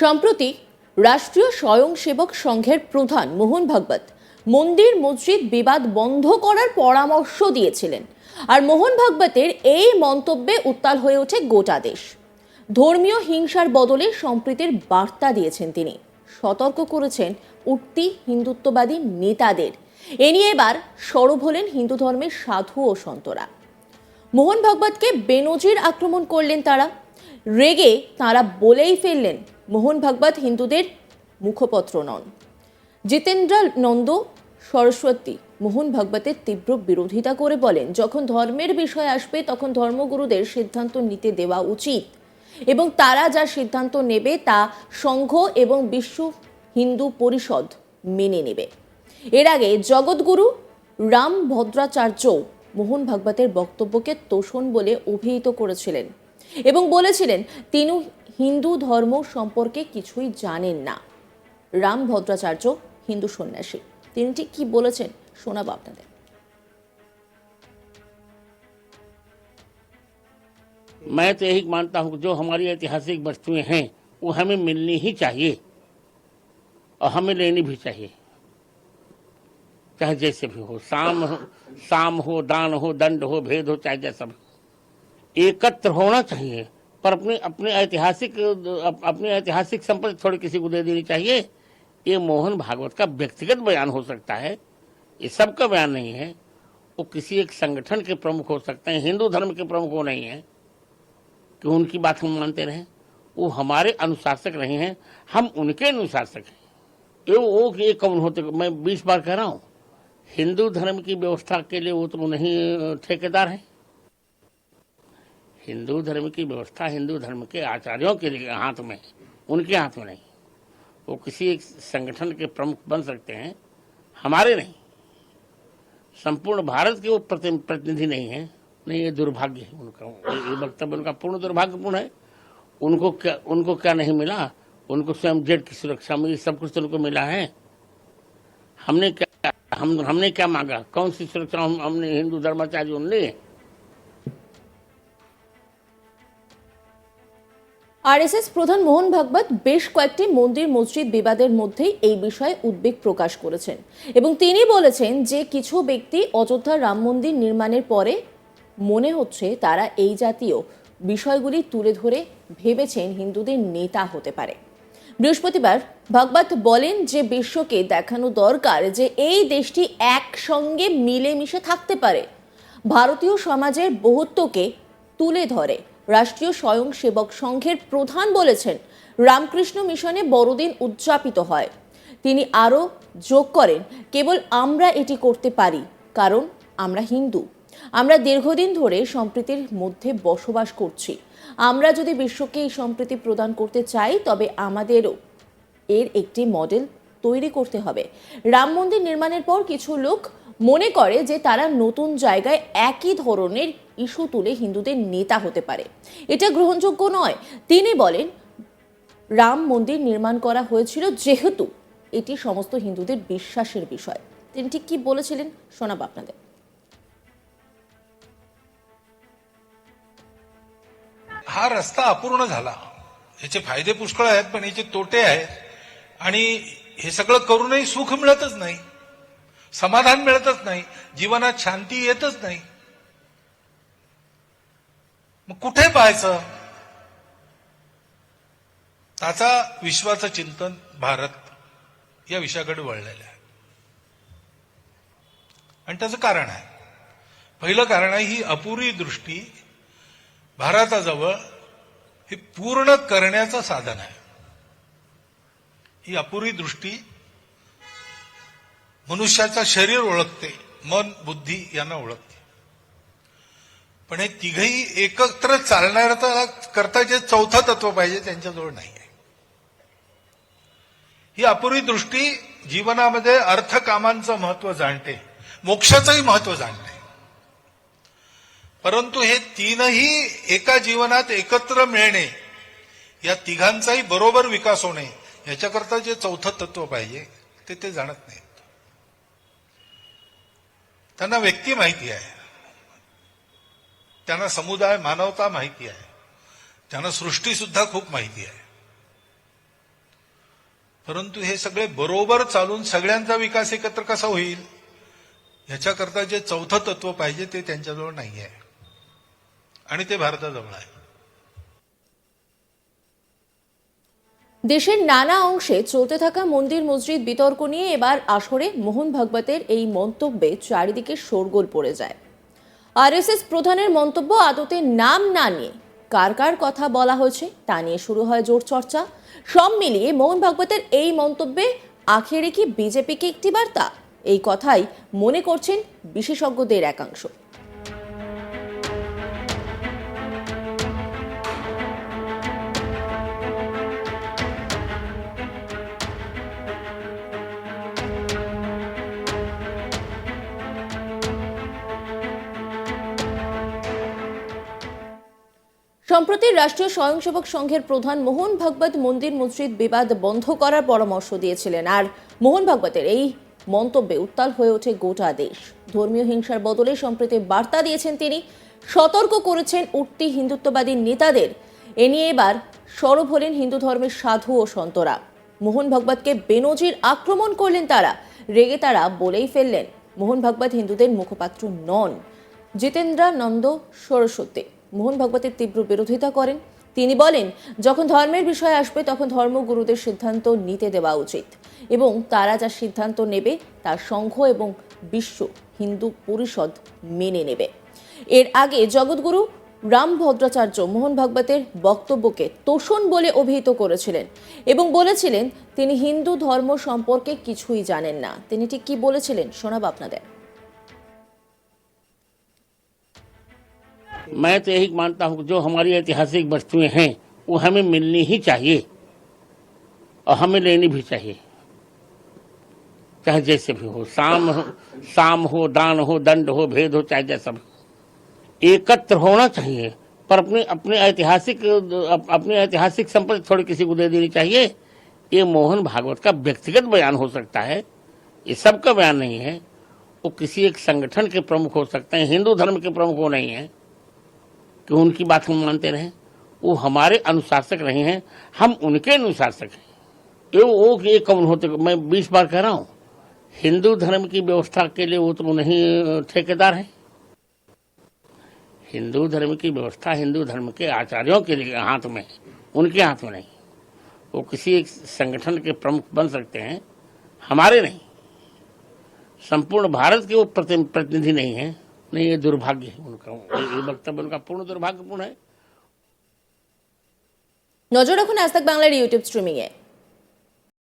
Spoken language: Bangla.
সম্প্রতি রাষ্ট্রীয় স্বয়ংসেবক সংঘের প্রধান মোহন ভাগবত মন্দির মসজিদ বিবাদ বন্ধ করার পরামর্শ দিয়েছিলেন। আর মোহন ভাগবতের এই মন্তব্যে উত্তাল হয়ে ওঠে গোটা দেশ। ধর্মীয় হিংসার বদলে সম্প্রীতির বার্তা দিয়েছেন তিনি। সতর্ক করেছেন উঠতি হিন্দুত্ববাদী নেতাদের। এ নিয়ে এবার সরব হলেন হিন্দু ধর্মের সাধু ও সন্তরা। মোহন ভাগবতকে বেনজির আক্রমণ করলেন তারা। রেগে তারা বলেই ফেললেন, মোহন ভাগবত হিন্দুদের মুখপত্র নন। জিতেন্দ্র নন্দ সরস্বতী মোহন ভাগবতের তীব্র বিরোধিতা করে বলেন, যখন ধর্মের বিষয় আসবে তখন ধর্মগুরুদের সিদ্ধান্ত নিতে দেওয়া উচিত এবং তারা যা সিদ্ধান্ত নেবে তা সংঘ এবং বিশ্ব হিন্দু পরিষদ মেনে নেবে। এর আগে জগৎগুরু রাম ভদ্রাচার্য মোহন ভাগবতের বক্তব্যকে তোষণ বলে অভিহিত করেছিলেন এবং বলেছিলেন তিনি হিন্দু ধর্ম সম্পর্কে কিছুই জানেন না। রাম ভদ্রাচার্য হিন্দু সন্ন্যাসী, তিনি ঠিক কি বলেছেন শোনাবো আপনাদের। मैं तो यही मानता हूँ जो हमारी ऐतिहासिक वस्तुएं हैं वो हमें मिलनी ही चाहिए और हमें लेनी भी चाहिए, चाहे जैसे भी हो, साम हो, दान हो, दंड हो, भेद हो, चाहे जैसा भी। एकत्र होना चाहिए, पर अपनी ऐतिहासिक संपत्ति थोड़ी किसी को दे देनी चाहिए। ये मोहन भागवत का व्यक्तिगत बयान हो सकता है, ये सबका बयान नहीं है। वो किसी एक संगठन के प्रमुख हो सकते हैं, हिंदू धर्म के प्रमुख वो नहीं है कि उनकी बात हम मानते रहें। वो हमारे अनुशासक रहे हैं, हम उनके अनुशासक हैं। ये कौन होते, मैं 20 बार कह रहा हूँ, हिंदू धर्म की व्यवस्था के लिए वो तो नहीं ठेकेदार है। हिंदू धर्म की व्यवस्था हिंदू धर्म के आचार्यों के हाथ में, उनके हाथ में नहीं। वो किसी एक संगठन के प्रमुख बन सकते हैं, हमारे नहीं। संपूर्ण भारत के वो प्रतिनिधि नहीं है। नहीं, ये दुर्भाग्य है उनका, ये वक्तव्य उनका पूर्ण दुर्भाग्यपूर्ण है। उनको क्या नहीं मिला? उनको स्वयं जेड की सुरक्षा मिली, सब कुछ तो उनको मिला है। हमने क्या मांगा? कौन सी सुरक्षा हमने हिंदू धर्माचार्यों ने? আরএসএস প্রধান মোহন ভাগবত বেশ কয়েকটি মন্দির মসজিদ বিবাদের মধ্যেই এই বিষয়ে উদ্বেগ প্রকাশ করেছেন এবং তিনি বলেছেন যে কিছু ব্যক্তি অযোধ্যার রাম মন্দির নির্মাণের পরে মনে হচ্ছে তারা এই জাতীয় বিষয়গুলি তুলে ধরে ভেবেছেন হিন্দুদের নেতা হতে পারে। বৃহস্পতিবার ভাগবত বলেন যে বিশ্বকে দেখানো দরকার যে এই দেশটি একসঙ্গে মিলেমিশে থাকতে পারে। ভারতীয় সমাজের বহুত্বকে তুলে ধরে রাষ্ট্রীয় স্বয়ংসেবক সংঘের প্রধান বলেছেন, রামকৃষ্ণ মিশনে বড়দিন উদযাপিত হয়। তিনি আরও যোগ করেন, কেবল আমরা এটি করতে পারি কারণ আমরা হিন্দু। আমরা দীর্ঘদিন ধরে সম্প্রীতির মধ্যে বসবাস করছি। আমরা যদি বিশ্বকে এই সম্প্রীতি প্রদান করতে চাই তবে আমাদেরও এর একটি মডেল তৈরি করতে হবে। রাম মন্দির নির্মাণের পর কিছু লোক মনে করে যে তারা নতুন জায়গায় একই ধরনের ইস্যু তুলে হিন্দুদের নেতা হতে পারে। এটা গ্রহণযোগ্য নয়। তিনি বলেন, রাম মন্দির নির্মাণ করা হয়েছিল যেহেতু এটি সমস্ত হিন্দুদের বিশ্বাসের বিষয়। তিনি ঠিক কি বলেছিলেন শোনাবো আপনাদের। हा रस्ता अपूर्ण झाला, याचे फायदे पुष्कळ आहेत पण याचे तोटे आहेत आणि हे सगळं करूनही सुख मिळतच नाही, समाधान मिळतच नाही, जीवनात शांती येतच नाही. मग कुठे पाहायचं? त्याचा विश्वाचं चिंतन भारत या विषयाकडे वळलेलं आहे आणि त्याचं कारण आहे. पहिलं कारण आहे ही अपुरी दृष्टी भारताजवळ हे पूर्ण करण्याचं साधन आहे. ही अपुरी दृष्टी मनुष्याचं शरीर ओळखते, मन बुद्धी यांना ओळखते, पण हे तिघही एकत्र चालणाऱ्या करता जे चौथं तत्व पाहिजे त्यांच्याजवळ नाही आहे. ही अपुरी दृष्टी जीवनामध्ये अर्थकामांचं महत्व जाणते, मोक्षाचंही महत्व जाणते, परंतु हे तीनही एका जीवनात एकत्र मिळणे, या तिघांचाही बरोबर विकास होणे याच्याकरता जे चौथं तत्व पाहिजे ते जाणत नाहीत. त्यांना व्यक्ती माहिती आहे, त्यांना समुदाय मानवता माहिती आहे, त्यांना सृष्टी सुद्धा खूप माहिती आहे, परंतु हे सगळे बरोबर चालून सगळ्यांचा विकास एकत्र कसा होईल ह्याच्याकरता जे चौथं तत्व पाहिजे ते त्यांच्याजवळ नाही आहे आणि ते भारताजवळ आहे। দেশের নানা অংশে চলতে থাকা মন্দির মসজিদ বিতর্ক নিয়ে এবার আসরে মোহন ভাগবতের এই মন্তব্যে চারিদিকে শোরগোল পড়ে যায়। আরএসএস প্রধানের মন্তব্য আদতে নাম না নিয়ে কার কার কথা বলা হয়েছে তা নিয়ে শুরু হয় জোর চর্চা। সব মিলিয়ে মোহন ভাগবতের এই মন্তব্যে আখেরে কি বিজেপিকে একটি বার্তা, এই কথাই মনে করছেন বিশেষজ্ঞদের একাংশ। সম্প্রতি রাষ্ট্রীয় স্বয়ংসেবক সংঘের প্রধান মোহন ভাগবত মন্দির মসজিদ বিবাদ বন্ধ করার পরামর্শ দিয়েছিলেন, আর মোহন ভাগবতের এই মন্তব্যে উত্তাল হয়ে ওঠে গোটা দেশ। ধর্মীয় হিংসার বদলে সম্প্রীতির বার্তা দিয়েছেন তিনি, সতর্ক করেছেন উঠতি হিন্দুত্ববাদী নেতাদের। এ নিয়ে এবার সরব হলেন হিন্দু ধর্মের সাধু ও সন্তরা। মোহন ভাগবতকে বেনজির আক্রমণ করলেন তারা। রেগে তারা বলেই ফেললেন, মোহন ভাগবত হিন্দুদের মুখপাত্র নন। জিতেন্দ্রানন্দ সরস্বতী মোহন ভাগবতের তীব্র বিরোধিতা করেন। তিনি বলেন, যখন ধর্মের বিষয় আসবে তখন ধর্মগুরুদের সিদ্ধান্ত নিতে দেওয়া উচিত এবং তারা যা সিদ্ধান্ত নেবে তা সংঘ এবং বিশ্ব হিন্দু পরিষদ মেনে নেবে। এর আগে জগৎগুরু রামভদ্রাচার্য মোহন ভাগবতের বক্তব্যকে তোষণ বলে অভিহিত করেছিলেন এবং বলেছিলেন তিনি হিন্দু ধর্ম সম্পর্কে কিছুই জানেন না। তিনি ঠিক কি বলেছিলেন শোনাব আপনাদের। मैं तो यही मानता हूँ जो हमारी ऐतिहासिक वस्तुएं हैं वो हमें मिलनी ही चाहिए और हमें लेनी भी चाहिए, चाहे जैसे भी हो, साम हो, दान हो, दंड हो, भेद हो, चाहे जैसा भी हो, एकत्र होना चाहिए। पर अपनी ऐतिहासिक संपत्ति थोड़ी किसी को दे देनी चाहिए। ये मोहन भागवत का व्यक्तिगत बयान हो सकता है, ये सबका बयान नहीं है। वो किसी एक संगठन के प्रमुख हो सकते हैं, हिंदू धर्म के प्रमुख वो नहीं है कि उनकी बात हम मानते रहें। वो हमारे अनुशासक रहे हैं, हम उनके अनुशासक हैं। ये कौन होते, मैं 20 बार कह रहा हूँ, हिंदू धर्म की व्यवस्था के लिए वो तो नहीं ठेकेदार हैं। हिंदू धर्म की व्यवस्था हिंदू धर्म के आचार्यों के लिए हाथ में है, उनके हाथ में नहीं। वो किसी एक संगठन के प्रमुख बन सकते हैं, हमारे नहीं। संपूर्ण भारत के वो प्रतिनिधि नहीं है। नहीं, ये दुर्भाग्य है उनका, ये वक्तव्य उनका पूर्ण दुर्भाग्यपूर्ण है। নজর রাখুন আজ তাক বাংলার ইউটিউব স্ট্রিমিং এ।